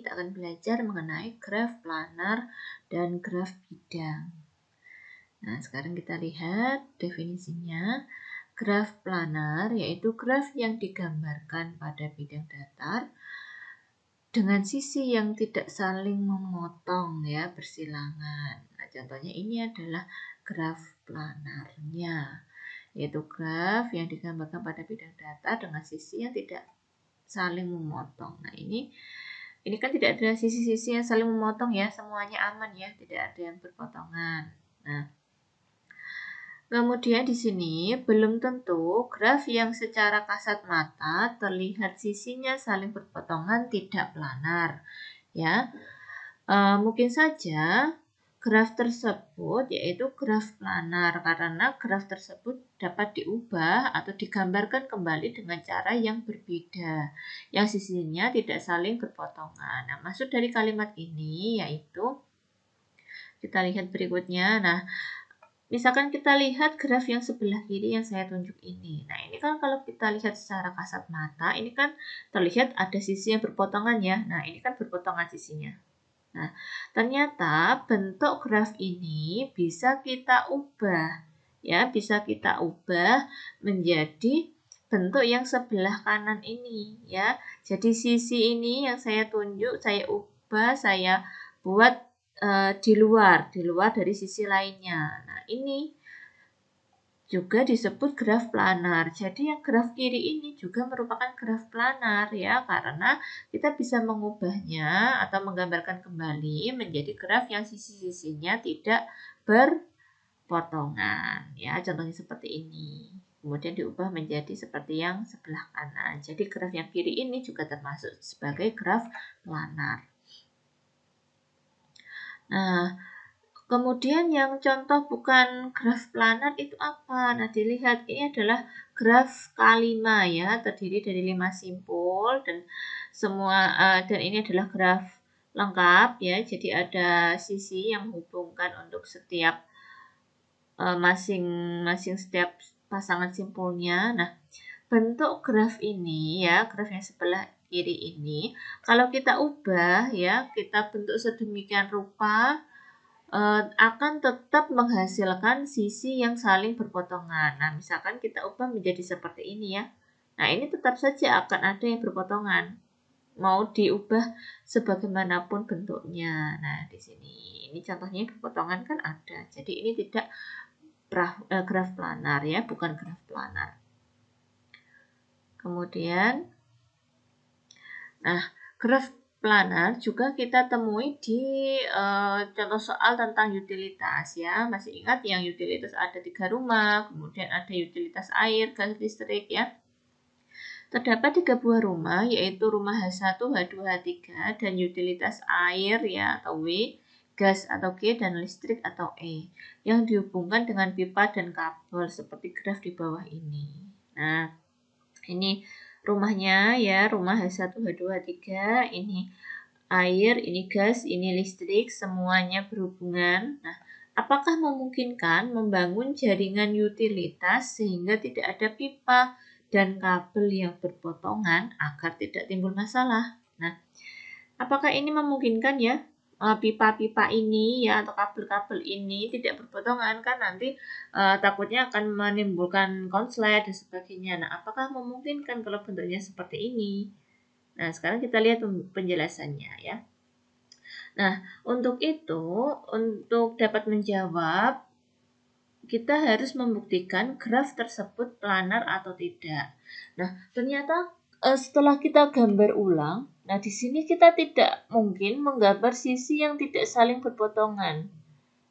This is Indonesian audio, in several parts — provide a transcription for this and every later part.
kita akan belajar mengenai graf planar dan graf bidang. Nah, sekarang kita lihat definisinya. Graf planar yaitu graf yang digambarkan pada bidang datar dengan sisi yang tidak saling memotong ya, bersilangan. Nah, contohnya ini adalah graf planarnya, yaitu graf yang digambarkan pada bidang datar dengan sisi yang tidak saling memotong. Nah, ini kan tidak ada sisi-sisi yang saling memotong ya, semuanya aman ya, tidak ada yang berpotongan. Nah, kemudian di sini belum tentu graf yang secara kasat mata terlihat sisinya saling berpotongan tidak planar ya. Mungkin saja graf tersebut yaitu graf planar karena graf tersebut dapat diubah atau digambarkan kembali dengan cara yang berbeda, yang sisinya tidak saling berpotongan. Nah, maksud dari kalimat ini yaitu kita lihat berikutnya. Nah, misalkan kita lihat graf yang sebelah kiri yang saya tunjuk ini. Nah, ini kan kalau kita lihat secara kasat mata, ini kan terlihat ada sisi yang berpotongan ya. Nah, ini kan berpotongan sisinya. Nah, ternyata bentuk graf ini bisa kita ubah ya, bisa kita ubah menjadi bentuk yang sebelah kanan ini ya. Jadi sisi ini yang saya tunjuk, saya ubah, saya buat di luar dari sisi lainnya. Nah, ini juga disebut graf planar. Jadi yang graf kiri ini juga merupakan graf planar ya, karena kita bisa mengubahnya atau menggambarkan kembali menjadi graf yang sisi-sisinya tidak berpotongan ya, contohnya seperti ini. Kemudian diubah menjadi seperti yang sebelah kanan. Jadi graf yang kiri ini juga termasuk sebagai graf planar. Nah, kemudian yang contoh bukan graf planar itu apa? Nah, dilihat ini adalah graf K5 ya, terdiri dari 5 simpul dan semua dan ini adalah graf lengkap ya. Jadi ada sisi yang menghubungkan untuk setiap masing-masing setiap pasangan simpulnya. Nah, bentuk graf ini ya, graf yang sebelah kiri ini, kalau kita ubah ya, kita bentuk sedemikian rupa akan tetap menghasilkan sisi yang saling berpotongan. Nah, misalkan kita ubah menjadi seperti ini ya. Nah, ini tetap saja akan ada yang berpotongan. Mau diubah sebagaimanapun bentuknya. Nah, di sini ini contohnya berpotongan kan ada. Jadi ini tidak graf planar ya, bukan graf planar. Kemudian, nah, graf planar juga kita temui di contoh soal tentang utilitas ya. Masih ingat yang utilitas ada 3 rumah, kemudian ada utilitas air, gas, listrik ya. Terdapat 3 buah rumah, yaitu rumah H1, H2, H3, dan utilitas air ya atau W, gas atau G, dan listrik atau E, yang dihubungkan dengan pipa dan kabel seperti graf di bawah ini. Nah, ini rumahnya ya, rumah H1, H2, H3, ini air, ini gas, ini listrik, semuanya berhubungan. Nah, apakah memungkinkan membangun jaringan utilitas sehingga tidak ada pipa dan kabel yang berpotongan agar tidak timbul masalah? Nah, apakah ini memungkinkan ya? Pipa-pipa ini ya atau kabel-kabel ini tidak berpotongan kan nanti takutnya akan menimbulkan konslet dan sebagainya. Nah, apakah memungkinkan kalau bentuknya seperti ini? Nah, sekarang kita lihat penjelasannya ya. Nah, untuk itu, untuk dapat menjawab, kita harus membuktikan graf tersebut planar atau tidak. Nah, ternyata setelah kita gambar ulang, nah di sini kita tidak mungkin menggambar sisi yang tidak saling berpotongan.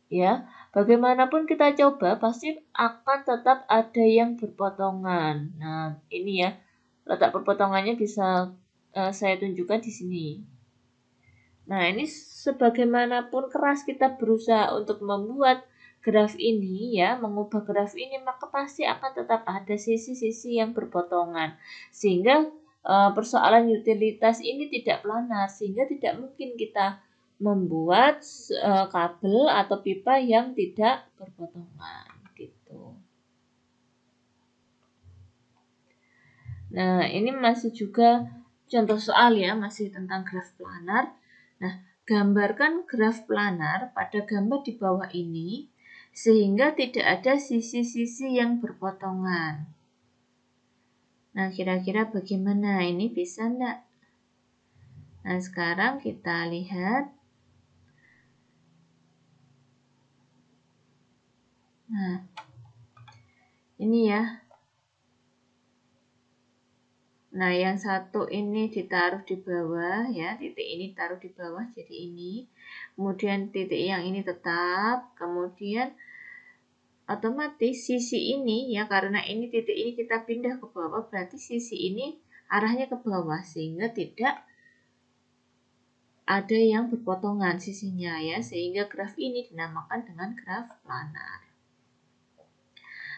Ya, bagaimanapun kita coba pasti akan tetap ada yang berpotongan. Nah, ini ya, letak perpotongannya bisa saya tunjukkan di sini. Nah, ini sebagaimanapun keras kita berusaha untuk membuat graf ini ya, mengubah graf ini, maka pasti akan tetap ada sisi-sisi yang berpotongan. Sehingga persoalan utilitas ini tidak planar, sehingga tidak mungkin kita membuat kabel atau pipa yang tidak berpotongan gitu. Nah, ini masih juga contoh soal ya, masih tentang graf planar. Nah, gambarkan graf planar pada gambar di bawah ini sehingga tidak ada sisi-sisi yang berpotongan. Nah, kira-kira bagaimana? Ini bisa enggak? Nah, sekarang kita lihat. Nah, ini ya. Nah, yang satu ini ditaruh di bawah ya, titik ini taruh di bawah jadi ini. Kemudian titik yang ini tetap, kemudian otomatis sisi ini ya, karena ini titik ini kita pindah ke bawah, berarti sisi ini arahnya ke bawah sehingga tidak ada yang berpotongan sisinya ya, sehingga graf ini dinamakan dengan graf planar.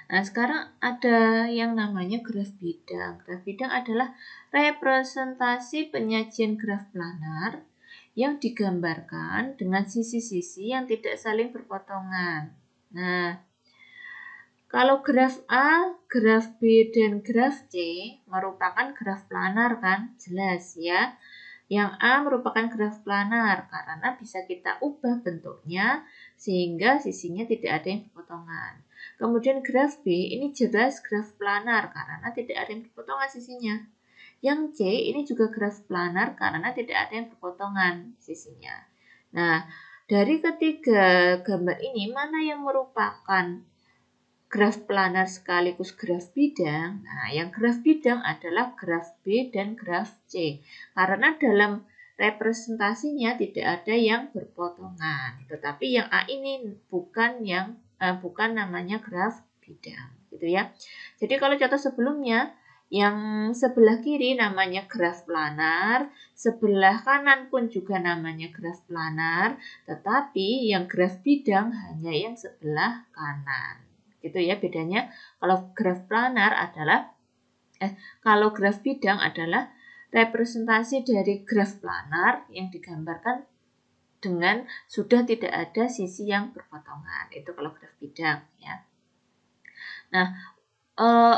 Nah, sekarang ada yang namanya graf bidang. Graf bidang adalah representasi penyajian graf planar yang digambarkan dengan sisi-sisi yang tidak saling berpotongan. Nah, kalau graf A, graf B, dan graf C merupakan graf planar kan? Jelas ya. Yang A merupakan graf planar karena bisa kita ubah bentuknya sehingga sisinya tidak ada yang berpotongan. Kemudian graf B ini jelas graf planar karena tidak ada yang berpotongan sisinya. Yang C ini juga graf planar karena tidak ada yang berpotongan sisinya. Nah, dari ketiga gambar ini mana yang merupakan graf planar sekaligus graf bidang? Nah, yang graf bidang adalah graf B dan graf C. Karena dalam representasinya tidak ada yang berpotongan. Tetapi yang A ini bukan namanya graf bidang, gitu ya. Jadi kalau contoh sebelumnya, yang sebelah kiri namanya graf planar, sebelah kanan pun juga namanya graf planar, tetapi yang graf bidang hanya yang sebelah kanan. Gitu ya bedanya. Kalau graf planar adalah kalau graf bidang adalah representasi dari graf planar yang digambarkan dengan sudah tidak ada sisi yang berpotongan. Itu kalau graf bidang ya. Nah,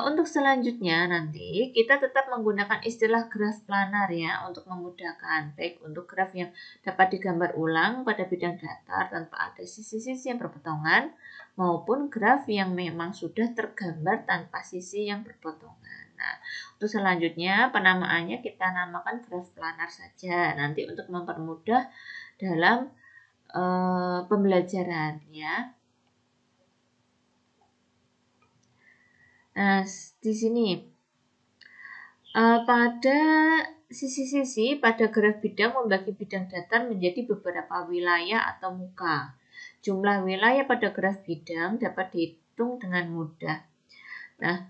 untuk selanjutnya nanti kita tetap menggunakan istilah graf planar ya untuk memudahkan, baik untuk graf yang dapat digambar ulang pada bidang datar tanpa ada sisi-sisi yang berpotongan maupun graf yang memang sudah tergambar tanpa sisi yang berpotongan. Nah, untuk selanjutnya penamaannya kita namakan graf planar saja nanti untuk mempermudah dalam pembelajaran ya. Nah, di sini pada sisi-sisi pada graf bidang membagi bidang datar menjadi beberapa wilayah atau muka. Jumlah wilayah pada graf bidang dapat dihitung dengan mudah. Nah,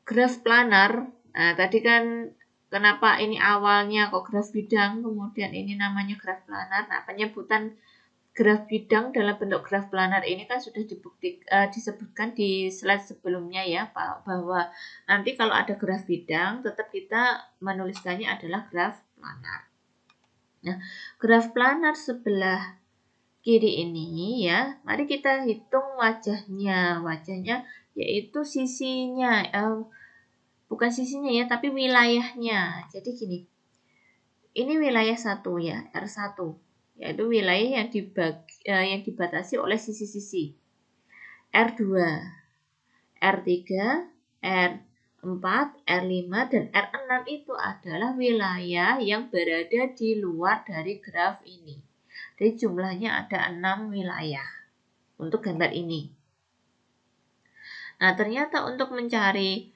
graf planar, nah tadi kan kenapa ini awalnya kok graf bidang, kemudian ini namanya graf planar. Nah, penyebutan graf bidang dalam bentuk graf planar ini kan sudah disebutkan di slide sebelumnya ya Pak, bahwa nanti kalau ada graf bidang tetap kita menuliskannya adalah graf planar. Nah, graf planar sebelah kiri ini ya, mari kita hitung wajahnya. Wajahnya yaitu sisinya, bukan sisinya ya, tapi wilayahnya. Jadi gini, ini wilayah 1 ya, R1. Yaitu wilayah yang dibatasi oleh sisi-sisi. R2, R3, R4, R5, dan R6 itu adalah wilayah yang berada di luar dari graf ini. Jadi jumlahnya ada 6 wilayah untuk gambar ini. Nah, ternyata untuk mencari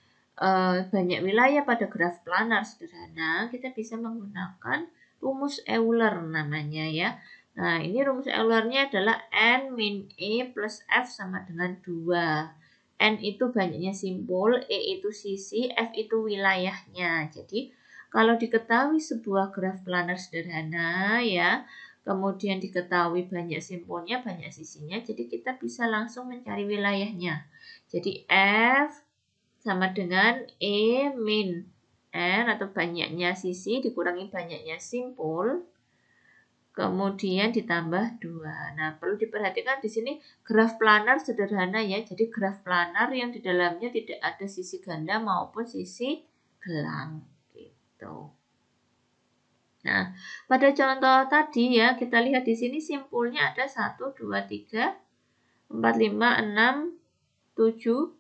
banyak wilayah pada graf planar sederhana, kita bisa menggunakan rumus Euler namanya ya. Nah, ini rumus Eulernya adalah N min E plus F sama dengan 2. N itu banyaknya simpul, E itu sisi, F itu wilayahnya. Jadi, kalau diketahui sebuah graf planar sederhana ya, kemudian diketahui banyak simpulnya, banyak sisinya, jadi kita bisa langsung mencari wilayahnya. Jadi, F sama dengan E min N atau banyaknya sisi dikurangi banyaknya simpul, kemudian ditambah 2. Nah, perlu diperhatikan di sini graf planar sederhana ya. Jadi graf planar yang di dalamnya tidak ada sisi ganda maupun sisi gelang gitu. Nah, pada contoh tadi ya, kita lihat di sini simpulnya ada 1, 2, 3, 4, 5, 6, 7.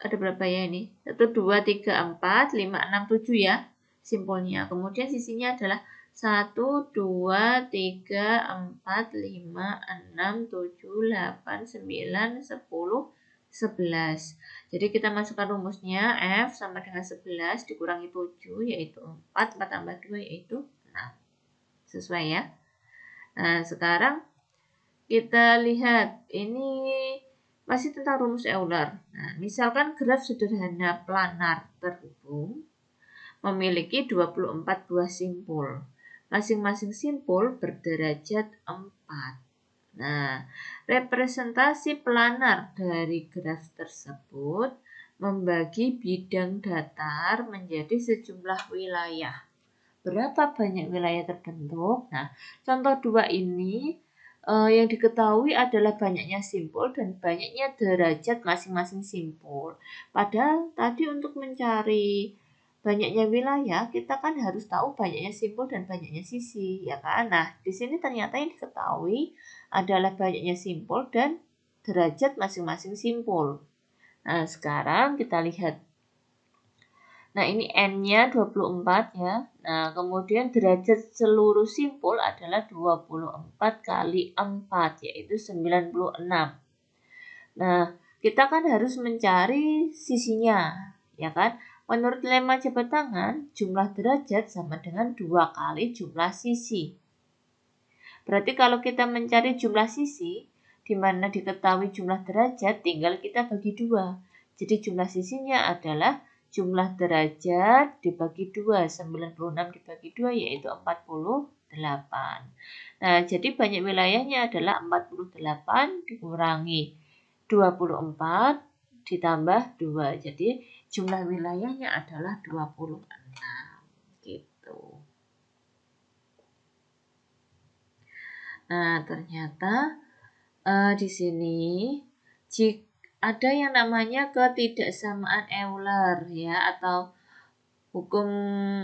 Ada berapa ya ini? 1, 2, 3, 4, 5, 6, 7 ya simpulnya. Kemudian sisinya adalah 1, 2, 3, 4, 5, 6, 7, 8, 9, 10, 11. Jadi kita masukkan rumusnya F sama dengan 11 dikurangi 7 yaitu 4, 4 tambah 2 yaitu 6. Sesuai ya. Nah, sekarang kita lihat ini masih tentang rumus Euler. Nah, misalkan graf sederhana planar terhubung memiliki 24 buah simpul. Masing-masing simpul berderajat 4. Nah, representasi planar dari graf tersebut membagi bidang datar menjadi sejumlah wilayah. Berapa banyak wilayah terbentuk? Nah, contoh 2 ini yang diketahui adalah banyaknya simpul dan banyaknya derajat masing-masing simpul. Padahal tadi untuk mencari banyaknya wilayah, kita kan harus tahu banyaknya simpul dan banyaknya sisi, ya kan? Nah, di sini ternyata yang diketahui adalah banyaknya simpul dan derajat masing-masing simpul. Nah, sekarang kita lihat. Nah, ini N-nya 24 ya. Nah, kemudian derajat seluruh simpul adalah 24 kali 4, yaitu 96. Nah, kita kan harus mencari sisinya, ya kan? Menurut lema jabat tangan, jumlah derajat sama dengan 2 kali jumlah sisi. Berarti kalau kita mencari jumlah sisi, di mana diketahui jumlah derajat, tinggal kita bagi 2. Jadi jumlah sisinya adalah jumlah derajat dibagi 2, 96 dibagi 2 yaitu 48. Nah, jadi banyak wilayahnya adalah 48 dikurangi 24 ditambah 2. Jadi jumlah wilayahnya adalah 26. Gitu. Nah, ternyata di sini ada yang namanya ketidaksamaan Euler ya atau hukum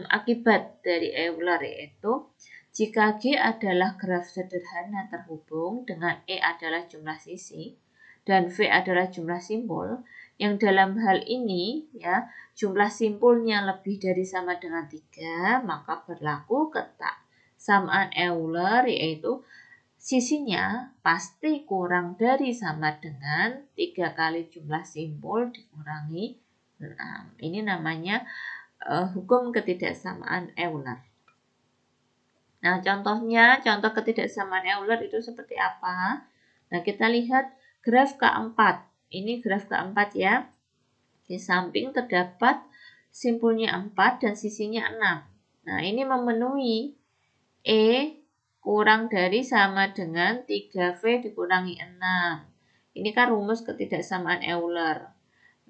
akibat dari Euler, yaitu jika G adalah graf sederhana terhubung dengan E adalah jumlah sisi dan V adalah jumlah simpul, yang dalam hal ini ya jumlah simpulnya lebih dari sama dengan 3, maka berlaku kesamaan Euler, yaitu sisinya pasti kurang dari sama dengan 3 kali jumlah simpul dikurangi 6. Ini namanya hukum ketidaksamaan Euler. Nah, contoh ketidaksamaan Euler itu seperti apa? Nah, kita lihat graf keempat. Ini graf keempat ya. Di samping terdapat simpulnya 4 dan sisinya 6. Nah, ini memenuhi E kurang dari sama dengan 3V dikurangi 6. Ini kan rumus ketidaksamaan Euler.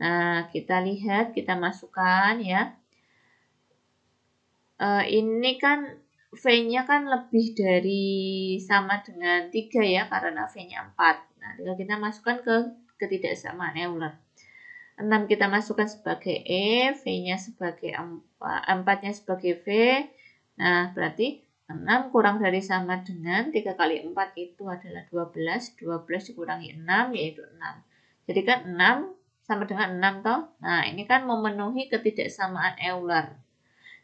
Nah, kita lihat, kita masukkan ya. Ini kan V-nya kan lebih dari sama dengan 3 ya, karena V-nya 4. Nah, tinggal kita masukkan ke ketidaksamaan Euler. 6 kita masukkan sebagai E, V-nya sebagai 4, 4-nya sebagai V. Nah, berarti 6 kurang dari sama dengan 3 kali 4 itu adalah 12. 12 dikurangi 6 yaitu 6. Jadi kan 6 sama dengan 6 toh. Nah, ini kan memenuhi ketidaksamaan Euler.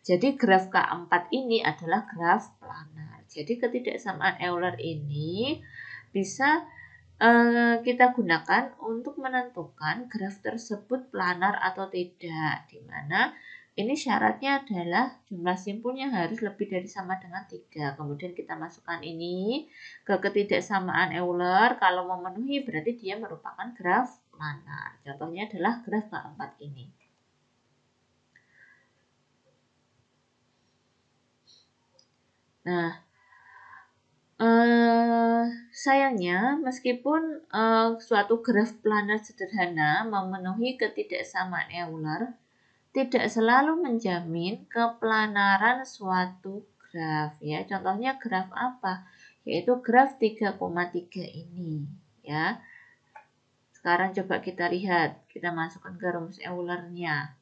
Jadi graf K4 ini adalah graf planar. Jadi ketidaksamaan Euler ini bisa kita gunakan untuk menentukan graf tersebut planar atau tidak, di mana ini syaratnya adalah jumlah simpulnya harus lebih dari sama dengan 3. Kemudian kita masukkan ini ke ketidaksamaan Euler. Kalau memenuhi berarti dia merupakan graf planar. Contohnya adalah graf K4 ini. Nah, sayangnya meskipun suatu graf planar sederhana memenuhi ketidaksamaan Euler, tidak selalu menjamin keplanaran suatu graf ya. Contohnya graf apa? Yaitu graf 3,3 ini ya. Sekarang coba kita lihat, kita masukkan ke rumus Euler-nya.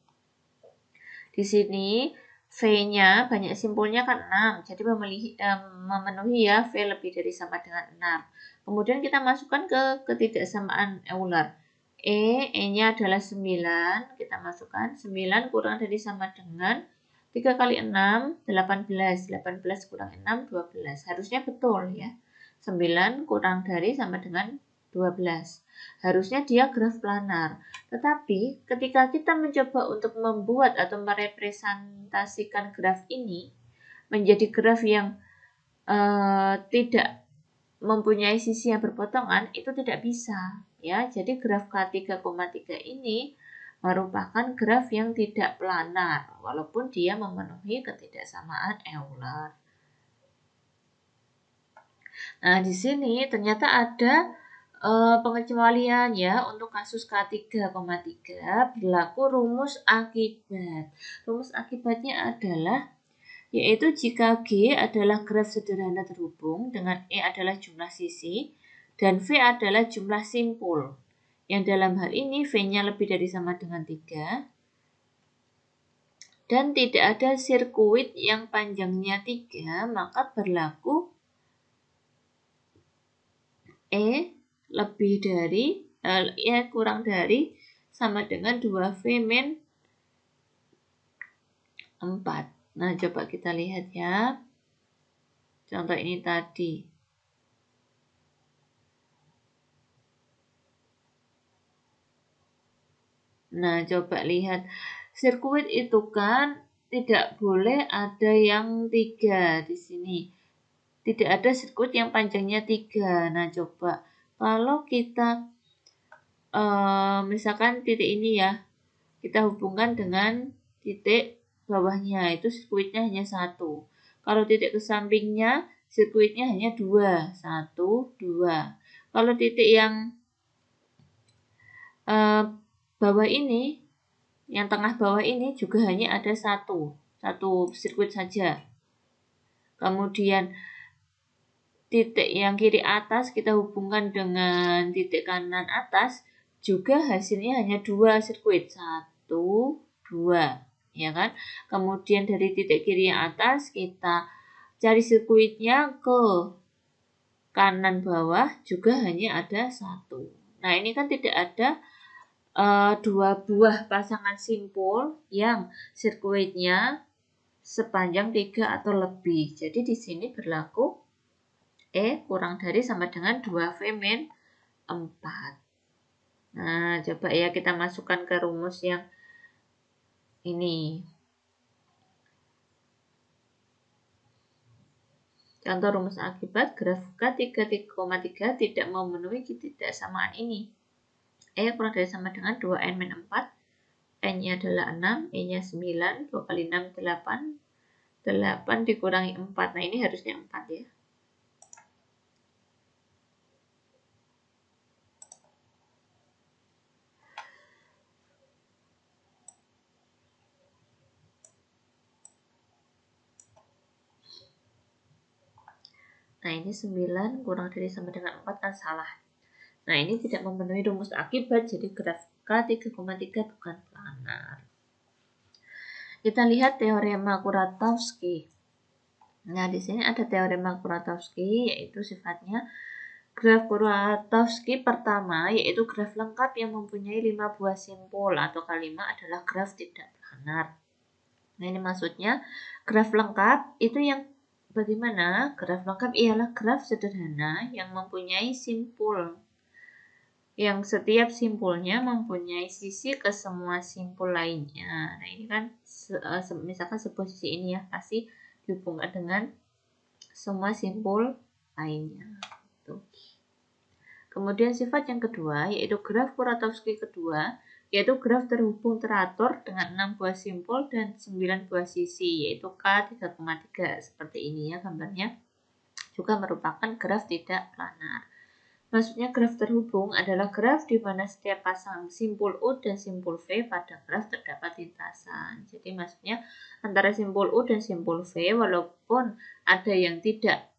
Di sini V-nya banyak simpulnya kan 6, jadi memenuhi ya V lebih dari sama dengan 6. Kemudian kita masukkan ke ketidaksamaan Euler. E-nya adalah 9, kita masukkan 9 kurang dari sama dengan 3 kali 6, 18. 18 kurang 6, 12. Harusnya betul ya. 9 kurang dari sama dengan 12. Harusnya dia graf planar. Tetapi ketika kita mencoba untuk membuat atau merepresentasikan graf ini menjadi graf yang tidak mempunyai sisi yang berpotongan, itu tidak bisa ya. Jadi graf K3,3 ini merupakan graf yang tidak planar walaupun dia memenuhi ketidaksamaan Euler. Nah, di sini ternyata ada pengecualian ya untuk kasus K3,3 berlaku rumus akibat. Rumus akibatnya adalah yaitu jika G adalah graf sederhana terhubung dengan E adalah jumlah sisi dan V adalah jumlah simpul. Yang dalam hal ini V-nya lebih dari sama dengan 3 dan tidak ada sirkuit yang panjangnya 3, maka berlaku E lebih dari E kurang dari sama dengan 2V min 4. Nah, coba kita lihat ya. Contoh ini tadi. Nah, coba lihat. Sirkuit itu kan tidak boleh ada yang 3 di sini. Tidak ada sirkuit yang panjangnya 3. Nah, coba kalau kita misalkan titik ini ya, kita hubungkan dengan titik bawahnya, itu sirkuitnya hanya 1. Kalau titik ke sampingnya, sirkuitnya hanya 2. 1, 2. Kalau titik yang bawah ini, yang tengah bawah ini juga hanya ada satu sirkuit saja. Kemudian titik yang kiri atas kita hubungkan dengan titik kanan atas, juga hasilnya hanya 2 sirkuit. 1, 2, ya kan? Kemudian dari titik kiri yang atas kita cari sirkuitnya ke kanan bawah, juga hanya ada 1. Nah, ini kan tidak ada 2 buah pasangan simpul yang sirkuitnya sepanjang 3 atau lebih. Jadi di sini berlaku E kurang dari sama dengan 2V min 4. Nah, coba ya kita masukkan ke rumus yang ini. Contoh rumus akibat graf K3,3 tidak memenuhi ketidaksamaan ini. E kurang dari sama dengan 2N min 4. N-nya adalah 6, E-nya 9, 2 kali 6, 8. 8 dikurangi 4. Nah, ini harusnya 4 ya. Nah, ini 9 kurang dari sama dengan 4 kan salah. Nah, ini tidak memenuhi rumus akibat, jadi graf K3,3 bukan planar. Kita lihat teorema Kuratowski. Nah, di sini ada teorema Kuratowski, yaitu sifatnya graf Kuratowski pertama, yaitu graf lengkap yang mempunyai 5 buah simpul, atau K5 adalah graf tidak planar. Nah, ini maksudnya graf lengkap itu yang bagaimana? Graf lengkap ialah graf sederhana yang mempunyai simpul, yang setiap simpulnya mempunyai sisi ke semua simpul lainnya. Nah, ini kan misalkan sebuah sisi ini ya, pasti dihubungkan dengan semua simpul lainnya. Tuh. Kemudian sifat yang kedua, yaitu graf Kuratowski kedua, yaitu graf terhubung teratur dengan 6 buah simpul dan 9 buah sisi, yaitu K3,3 seperti ini ya gambarnya, juga merupakan graf tidak planar. Maksudnya graf terhubung adalah graf di mana setiap pasang simpul U dan simpul V pada graf terdapat lintasan. Jadi maksudnya antara simpul U dan simpul V walaupun ada yang tidak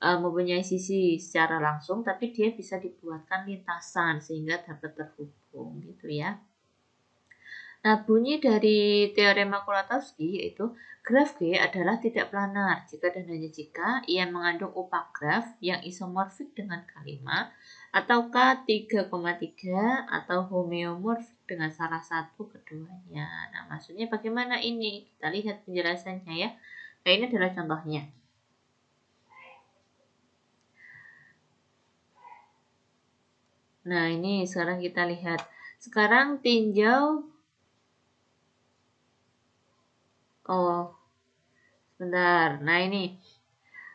mempunyai sisi secara langsung, tapi dia bisa dibuatkan lintasan sehingga dapat terhubung gitu ya. Nah, bunyi dari teorema Kuratowski yaitu graf G adalah tidak planar jika dan hanya jika ia mengandung upak graf yang isomorfik dengan K5 atau K3,3 atau homeomorfik dengan salah satu keduanya. Nah, maksudnya bagaimana ini? Kita lihat penjelasannya ya. Nah, ini adalah contohnya. Nah, ini sekarang kita lihat. Sekarang tinjau. Oh, sebentar. Nah, ini.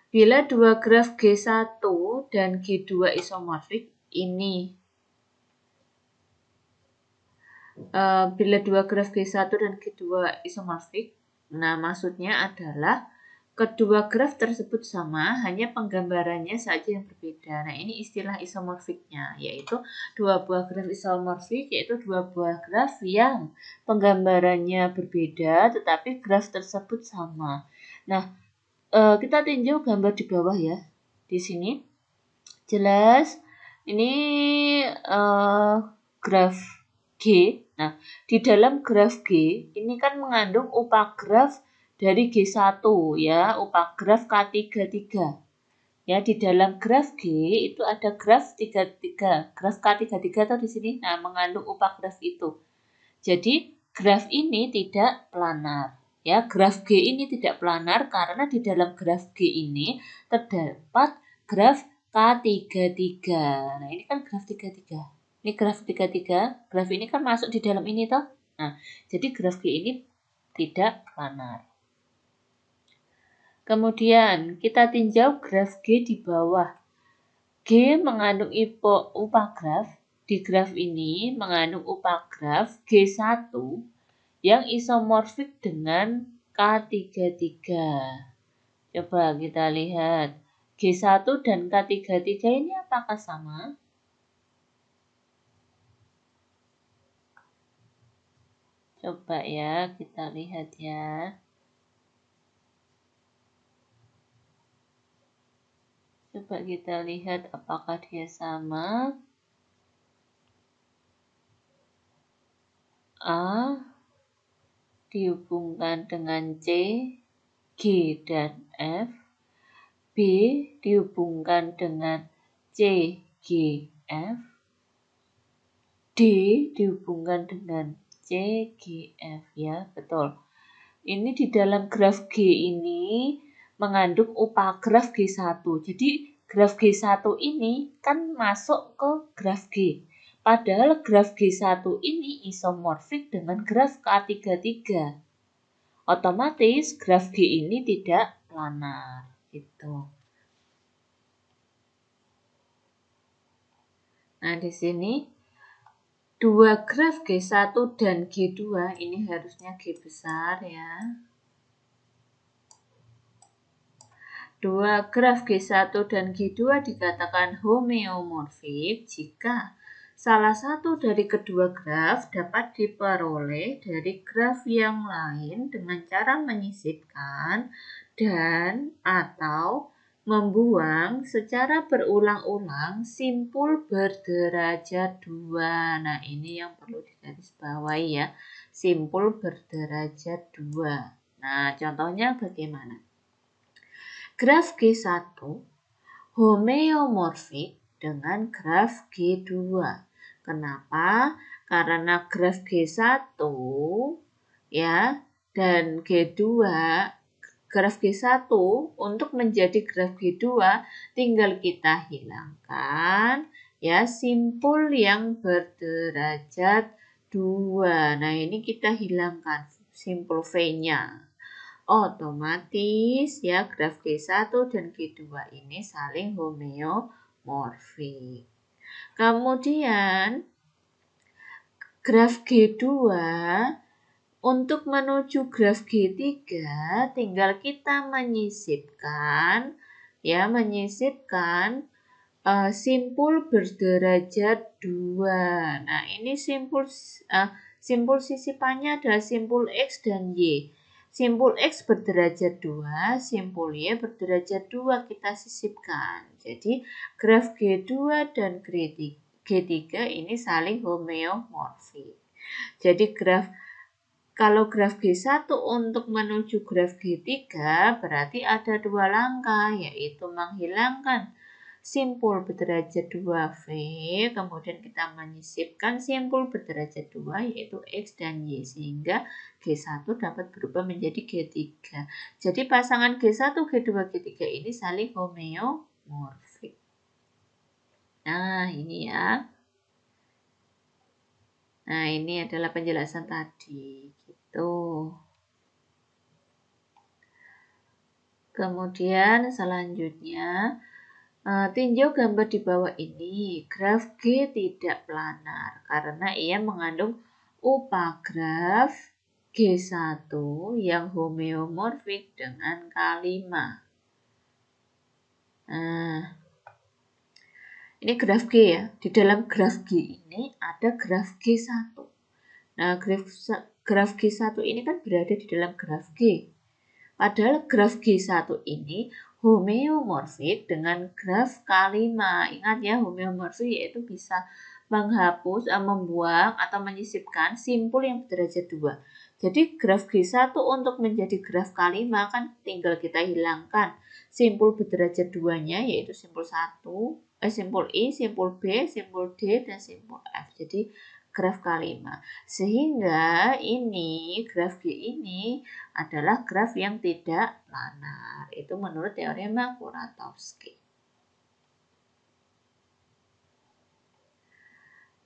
Bila dua graf G1 dan G2 isomorfik, ini. Bila dua graf G1 dan G2 isomorfik, nah maksudnya adalah kedua graf tersebut sama, hanya penggambarannya saja yang berbeda. Nah, ini istilah isomorfiknya, yaitu dua buah graf isomorfik, yaitu dua buah graf yang penggambarannya berbeda, tetapi graf tersebut sama. Nah, kita tinjau gambar di bawah ya. Di sini jelas ini graf G. Nah, di dalam graf G ini kan mengandung upak graf dari G1 ya, upak graf K33. Ya, di dalam graf G itu ada graf 33. Graf K33 atau di sini nah mengandung upak graf itu. Jadi, graf ini tidak planar. Ya, graf G ini tidak planar karena di dalam graf G ini terdapat graf K33. Nah, ini kan graf 33. Ini graf 33. Graf ini kan masuk di dalam ini toh. Nah, jadi graf G ini tidak planar. Kemudian kita tinjau graf G di bawah. G mengandung upak graf. Di graf ini mengandung upak graf G1 yang isomorfik dengan K33. Coba kita lihat. G1 dan K33 ini apakah sama? Coba ya, kita lihat ya. Coba kita lihat apakah dia sama. A dihubungkan dengan C, G, dan F. B dihubungkan dengan C, G, F. D dihubungkan dengan C, G, F ya, betul. Ini di dalam graf G ini mengandung upak graf G1. Jadi graf G1 ini kan masuk ke graf G. Padahal graf G1 ini isomorfik dengan graf K33. Otomatis graf G ini tidak planar gitu. Nah, di sini dua graf G1 dan G2 ini harusnya G besar ya. Dua graf G1 dan G2 dikatakan homeomorfik jika salah satu dari kedua graf dapat diperoleh dari graf yang lain dengan cara menyisipkan dan atau membuang secara berulang-ulang simpul berderajat 2. Nah, ini yang perlu digarisbawahi ya. Simpul berderajat 2. Nah, contohnya bagaimana? Graf G1 homeomorfik dengan graf G2. Kenapa? Karena graf G1 ya dan G2, graf G1 untuk menjadi graf G2 tinggal kita hilangkan ya simpul yang berderajat 2. Nah, ini kita hilangkan simpul V-nya. Otomatis ya graf G1 dan G2 ini saling homeomorfik. Kemudian graf G2 untuk menuju graf G3 tinggal kita menyisipkan simpul berderajat 2. Nah, ini simpul sisipannya adalah simpul X dan Y. Simpul X berderajat 2, simpul Y berderajat 2 kita sisipkan. Jadi graf G2 dan G3 ini saling homeomorfik. Jadi graf Kalau graf G1 untuk menuju graf G3 berarti ada 2 langkah, yaitu menghilangkan simpul berderajat 2V, kemudian kita menyisipkan simpul berderajat 2 yaitu X dan Y, sehingga G1 dapat berubah menjadi G3. Jadi pasangan G1, G2, G3 ini saling homeomorfik. Nah, ini ya. Nah, ini adalah penjelasan tadi, gitu. Kemudian selanjutnya, tinjau gambar di bawah ini. Graf G tidak planar karena ia mengandung upagraf G1 yang homeomorfik dengan K5. Nah, ini graf G ya. Di dalam graf G ini ada graf G1. Nah, graf G1 ini kan berada di dalam graf G. Padahal graf G1 ini homeomorfik dengan graf K5. Ingat ya, homeomorfik yaitu bisa menghapus, membuang atau menyisipkan simpul yang berderajat 2. Jadi graf G1 untuk menjadi graf K5 kan tinggal kita hilangkan simpul berderajat 2-nya yaitu simpul 1, simpul I, simpul B, simpul D, dan simpul F. Jadi graf K5. Sehingga ini graf G ini adalah graf yang tidak planar. Itu menurut teorema Kuratowski.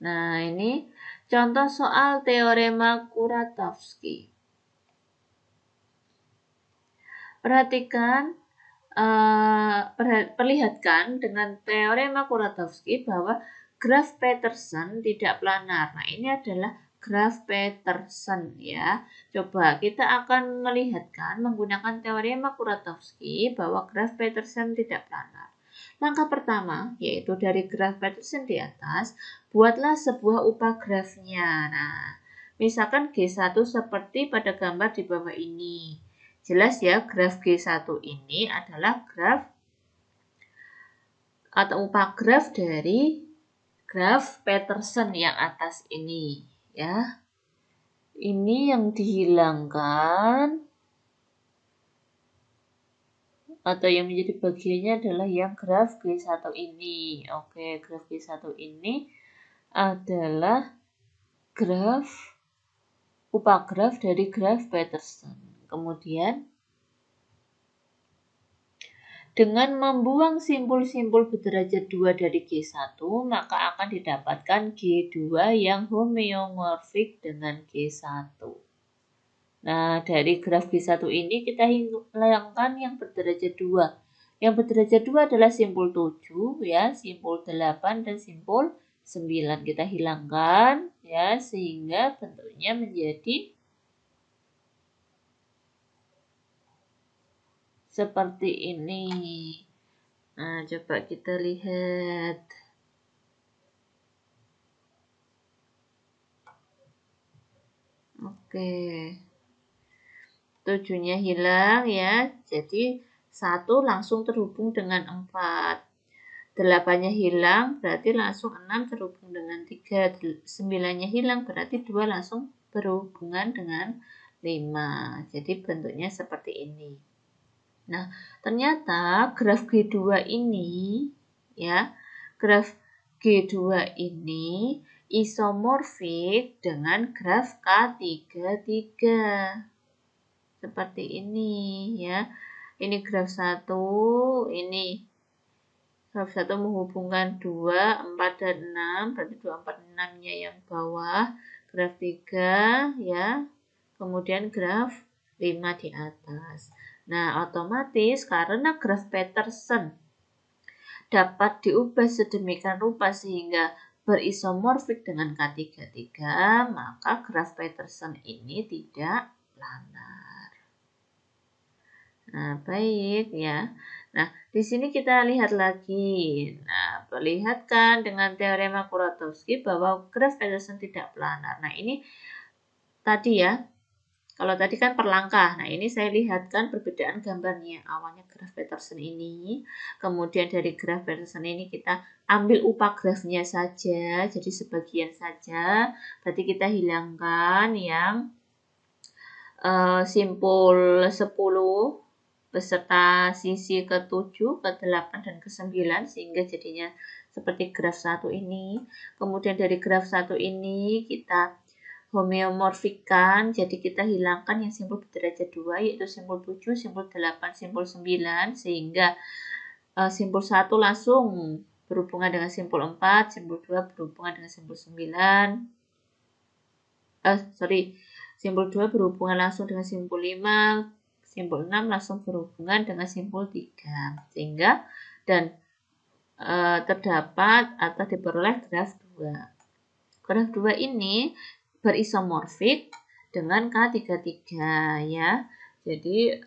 Nah, ini contoh soal teorema Kuratowski. Perlihatkan dengan teorema Kuratowski bahwa graf Petersen tidak planar. Nah, ini adalah graf Petersen ya. Coba kita akan melihatkan menggunakan teorema Kuratowski bahwa graf Petersen tidak planar. Langkah pertama yaitu dari graf Petersen di atas, buatlah sebuah upagrafnya. Nah, misalkan G1 seperti pada gambar di bawah ini. Jelas ya, graf G1 ini adalah graf atau upagraf dari graf Petersen yang atas ini ya. Ini yang dihilangkan atau yang menjadi bagiannya adalah yang graf G1 ini. Oke, graf G1 ini adalah graf upagraf dari graf Petersen. Kemudian dengan membuang simpul-simpul berderajat 2 dari G1, maka akan didapatkan G2 yang homeomorfik dengan G1. Nah, dari graf G1 ini kita hilangkan yang berderajat 2. Yang berderajat 2 adalah simpul 7, ya, simpul 8, dan simpul 9. Kita hilangkan, ya, sehingga bentuknya menjadi seperti ini. Nah, coba kita lihat. Oke. 7-nya hilang ya. Jadi 1 langsung terhubung dengan 4. 8-nya hilang berarti langsung 6 terhubung dengan 3. 9-nya hilang berarti 2 langsung berhubungan dengan 5. Jadi bentuknya seperti ini. Nah, ternyata graf G2 ini ya, graf G2 ini isomorfik dengan graf K33. Seperti ini ya. Ini graf 1, ini graf 1 menghubungkan 2, 4, dan 6, berarti 2, 4, 6-nya yang bawah. Graf 3 ya. Kemudian graf 5 di atas. Nah, otomatis karena graf Petersen dapat diubah sedemikian rupa sehingga berisomorfik dengan K33, maka graf Petersen ini tidak planar. Nah, baik ya. Nah, di sini kita lihat lagi. Nah, perlihatkan dengan teorema Kuratowski bahwa graf Petersen tidak planar. Nah, ini tadi ya. Kalau tadi kan per langkah, nah ini saya lihatkan perbedaan gambarnya. Awalnya graf Petersen ini, kemudian dari graf Petersen ini kita ambil upagrafnya saja, jadi sebagian saja. Berarti kita hilangkan yang simpul 10 beserta sisi ke-7, ke-8, dan ke-9 sehingga jadinya seperti graf 1 ini. Kemudian dari graf 1 ini kita homeomorfikan, jadi kita hilangkan yang simpul berderajat 2 yaitu simpul 7, simpul 8, simpul 9 sehingga simpul 1 langsung berhubungan dengan simpul 4, simpul 2 berhubungan dengan simpul 9. Simpul 2 berhubungan langsung dengan simpul 5, simpul 6 langsung berhubungan dengan simpul 3. Sehingga terdapat atau diperoleh graf 2. Graf 2 ini berisomorfik dengan K33 ya. Jadi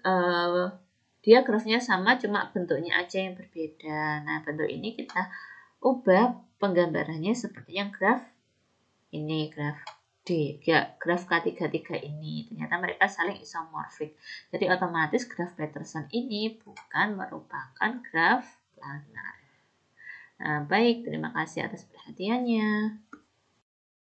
dia grafnya sama, cuma bentuknya aja yang berbeda. Nah, bentuk ini kita ubah penggambarannya seperti yang graf ini, graf D, ya, graf K33 ini. Ternyata mereka saling isomorfik. Jadi otomatis graf Peterson ini bukan merupakan graf planar. Nah, baik, terima kasih atas perhatiannya.